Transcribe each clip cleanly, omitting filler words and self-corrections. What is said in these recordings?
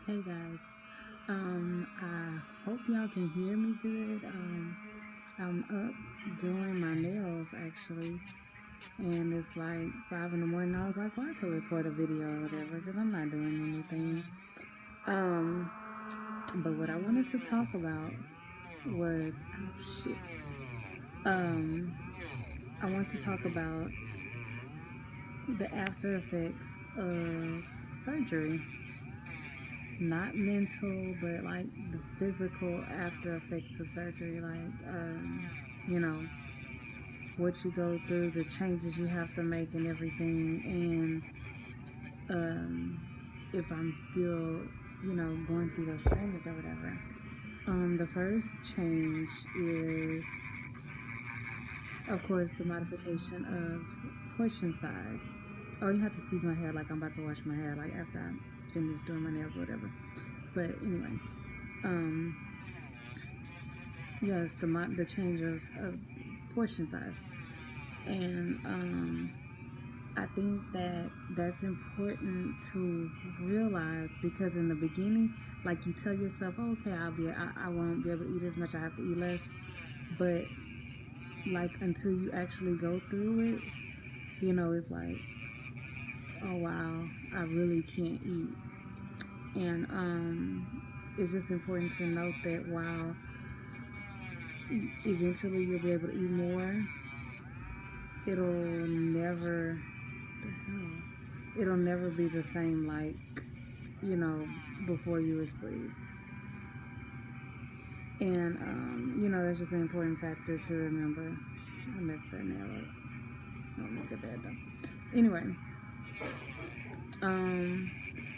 Hey guys, I hope y'all can hear me good. I'm up doing my nails actually, and it's like 5 in the morning. I was like, well, I could record a video or whatever because I'm not doing anything. Um, but what I wanted to talk about was, oh shit. Um, I want to talk about the after effects of surgery. Not mental, but like the physical after effects of surgery, like you know, what you go through, the changes you have to make, and everything, and if I'm still, going through those changes or whatever. The first change is, of course, the modification of portion size. Oh, you have to excuse my hair, like I'm about to wash my hair, like after I finish doing my nails or whatever. But anyway, um, yes, the change of portion size, and I think that that's important to realize because in the beginning, like you tell yourself, oh, okay, I won't be able to eat as much. I have to eat less, but like until you actually go through it, it's like, oh wow, I really can't eat, and it's just important to note that while eventually you'll be able to eat more, it'll never the hell? It'll never be the same like, you know, before you were asleep. And that's just an important factor to remember. I messed that nail up. Don't make it bad though. Anyway, um,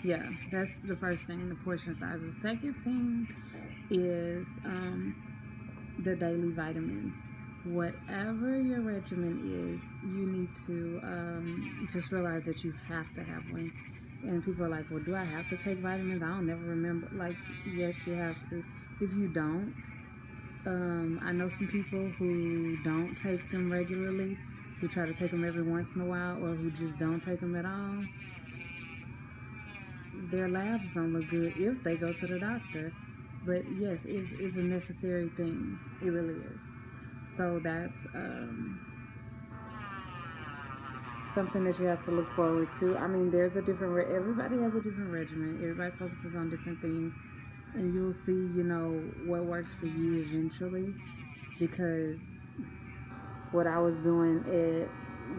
yeah, that's the first thing, the portion size. The second thing is the daily vitamins. Whatever your regimen is, you need to just realize that you have to have one. And people are like, well, do I have to take vitamins? I don't never remember. Like, yes, you have to. If you don't, I know some people who don't take them regularly, who try to take them every once in a while, or who just don't take them at all. Their labs don't look good if they go to the doctor. But yes, it's a necessary thing. It really is. So that's something that you have to look forward to. I mean, there's a different, everybody has a different regimen. Everybody focuses on different things. And you'll see, what works for you eventually. Because what I was doing at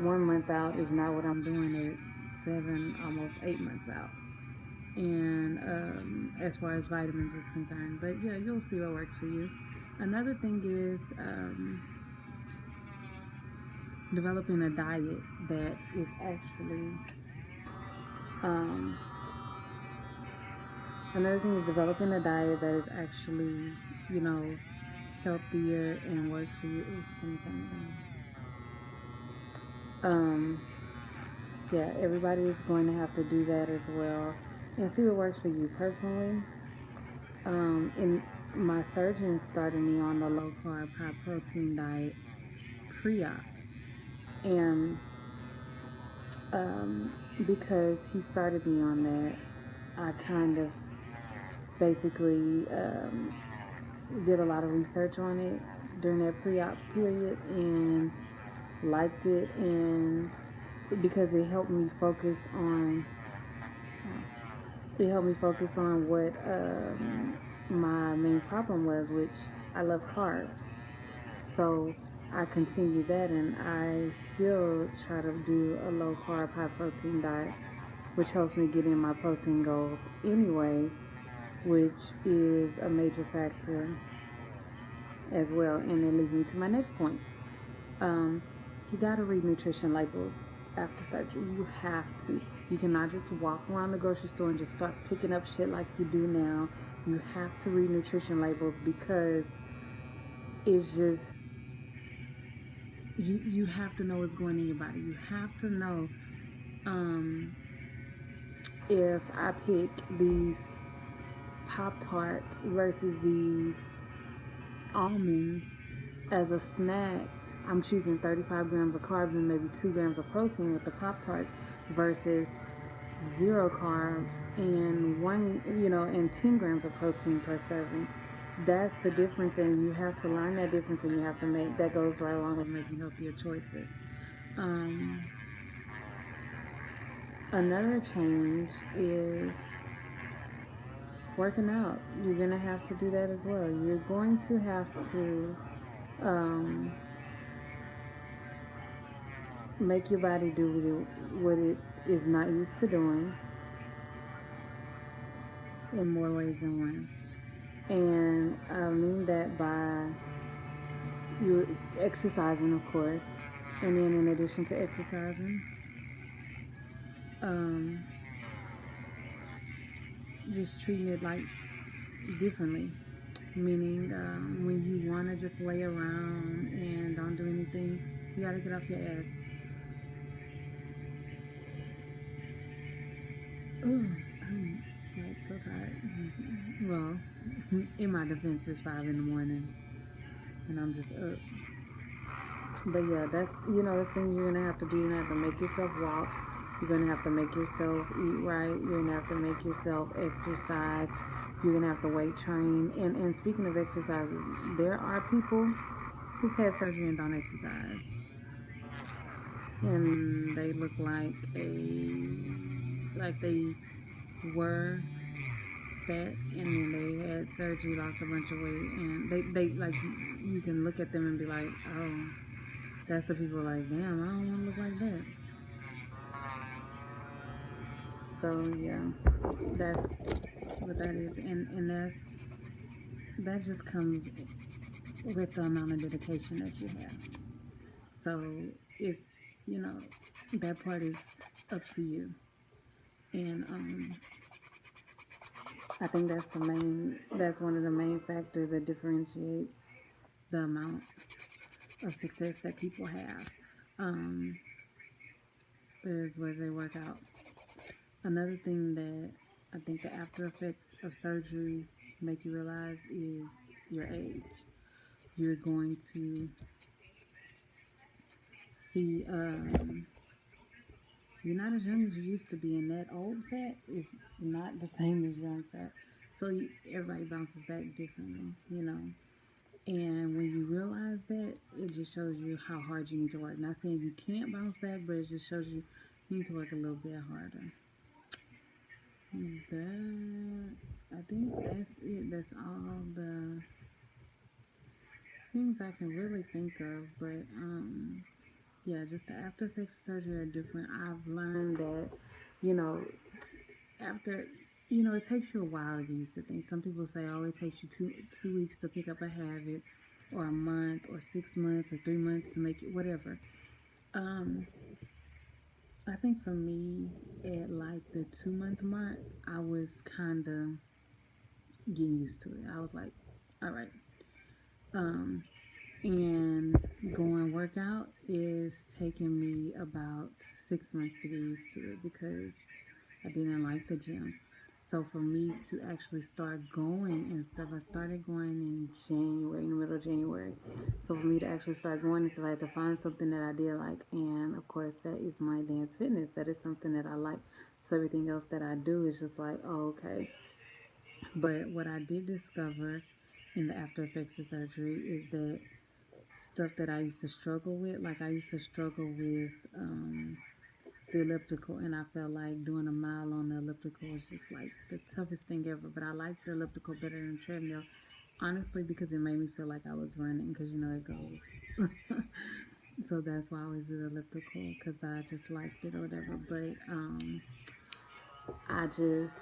1 month out is not what I'm doing at 7, almost 8 months out. And as far as vitamins is concerned, but yeah, you'll see what works for you. Another thing is developing a diet that is actually um, another thing is developing a diet that is actually, you know, healthier and works for you. Um, yeah, everybody is going to have to do that as well and see what works for you personally. And my surgeon started me on the low carb, high protein diet pre-op, and because he started me on that, I kind of basically did a lot of research on it during that pre-op period and liked it, and because it helped me focus on what my main problem was, which I love carbs. So I continue that, and I still try to do a low carb, high protein diet, which helps me get in my protein goals anyway, which is a major factor as well. And it leads me to my next point. Um, you gotta read nutrition labels after surgery. You have to. You cannot just walk around the grocery store and just start picking up shit like you do now. You have to read nutrition labels because it's just you have to know what's going in your body. You have to know um, if I pick these Pop Tarts versus these almonds as a snack, I'm choosing 35 grams of carbs and maybe 2 grams of protein with the Pop Tarts versus zero carbs and and 10 grams of protein per serving. That's the difference, and you have to learn that difference, and you have to make that goes right along with making healthier choices. Um, Another change is working out. You're gonna have to do that as well. You're going to have to um, make your body do what it is not used to doing in more ways than one. And I mean that by you exercising, of course, and then in addition to exercising, um, just treating it like differently. Meaning, when you want to just lay around and don't do anything, you gotta get off your ass. Ugh, I'm like so tired. Well, in my defense, it's 5 in the morning and I'm just up. But yeah, that's things you're gonna have to do. You're gonna have to make yourself walk. You're gonna have to make yourself eat right. You're gonna have to make yourself exercise. You're gonna have to weight train. And speaking of exercise, there are people who've had surgery and don't exercise, and they look like they were fat, and then they had surgery, lost a bunch of weight, and they like you can look at them and be like, oh, that's the people like, damn, I don't want to look like that. So yeah, that's what that is, and that just comes with the amount of dedication that you have. So it's you know that part is up to you, and I think that's one of the main factors that differentiates the amount of success that people have. Um, is where they work out. Another thing that I think the after effects of surgery make you realize is your age. You're going to see you're not as young as you used to be, and that old fat is not the same as young fat. So everybody bounces back differently. And when you realize that, it just shows you how hard you need to work. Not saying you can't bounce back, but it just shows you need to work a little bit harder. I think that's it. That's all the things I can really think of. But yeah, just the after effects of surgery are different. I've learned that, you know, after it takes you a while to get used to things. Some people say, oh, it takes you two weeks to pick up a habit, or a month, or 6 months, or 3 months to make it whatever. Um, I think for me, at like the 2 month mark, I was kind of getting used to it. I was like, all right. Um, and going workout is taking me about 6 months to get used to it because I didn't like the gym. So for me to actually start going and stuff, I started going in January, in the middle of January. So for me to actually start going and stuff, I had to find something that I did like. And of course, that is my dance fitness. That is something that I like. So everything else that I do is just like, oh, okay. But what I did discover in the after effects of surgery is that stuff that I used to struggle with, like I used to struggle with the elliptical, and I felt like doing a mile on the elliptical was just like the toughest thing ever. But I liked the elliptical better than the treadmill, honestly, because it made me feel like I was running, because it goes. So that's why I always do the elliptical, because I just liked it or whatever. But I just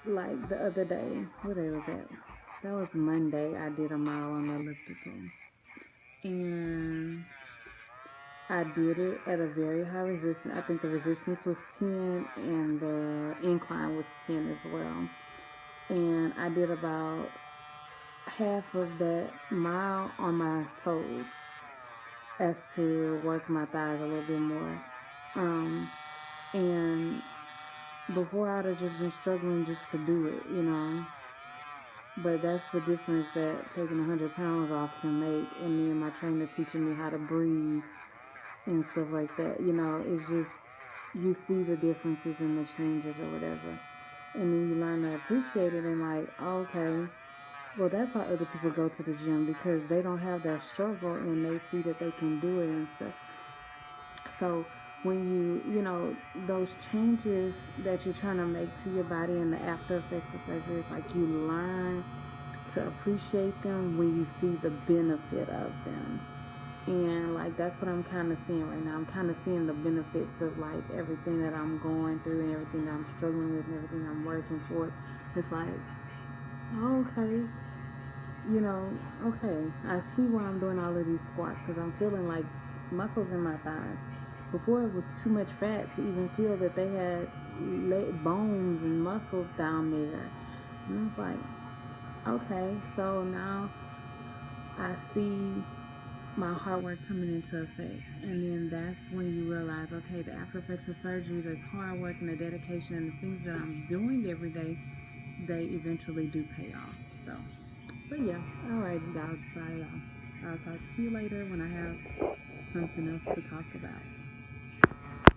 like the other day, what day was that? That was Monday. I did a mile on the elliptical, and I did it at a very high resistance. I think the resistance was 10 and the incline was 10 as well. And I did about half of that mile on my toes as to work my thighs a little bit more. And before I'd have just been struggling just to do it. But that's the difference that taking 100 pounds off can make. And then my trainer teaching me how to breathe and stuff like that. It's just you see the differences and the changes or whatever. And then you learn to appreciate it and like, okay, well, that's why other people go to the gym because they don't have that struggle and they see that they can do it and stuff. So when those changes that you're trying to make to your body and the after effects of surgery, it's like you learn to appreciate them when you see the benefit of them. And like that's what I'm kind of seeing right now. I'm kind of seeing the benefits of like everything that I'm going through and everything that I'm struggling with and everything I'm working toward. It's like, okay, okay, I see why I'm doing all of these squats because I'm feeling like muscles in my thighs. Before it was too much fat to even feel that they had bones and muscles down there. And I was like, okay, so now I see my hard work coming into effect. And then that's when you realize, okay, the after effects of surgery, this hard work and the dedication and the things that I'm doing every day, they eventually do pay off. So, but yeah, all right, y'all. Bye, y'all. I'll talk to you later when I have something else to talk about.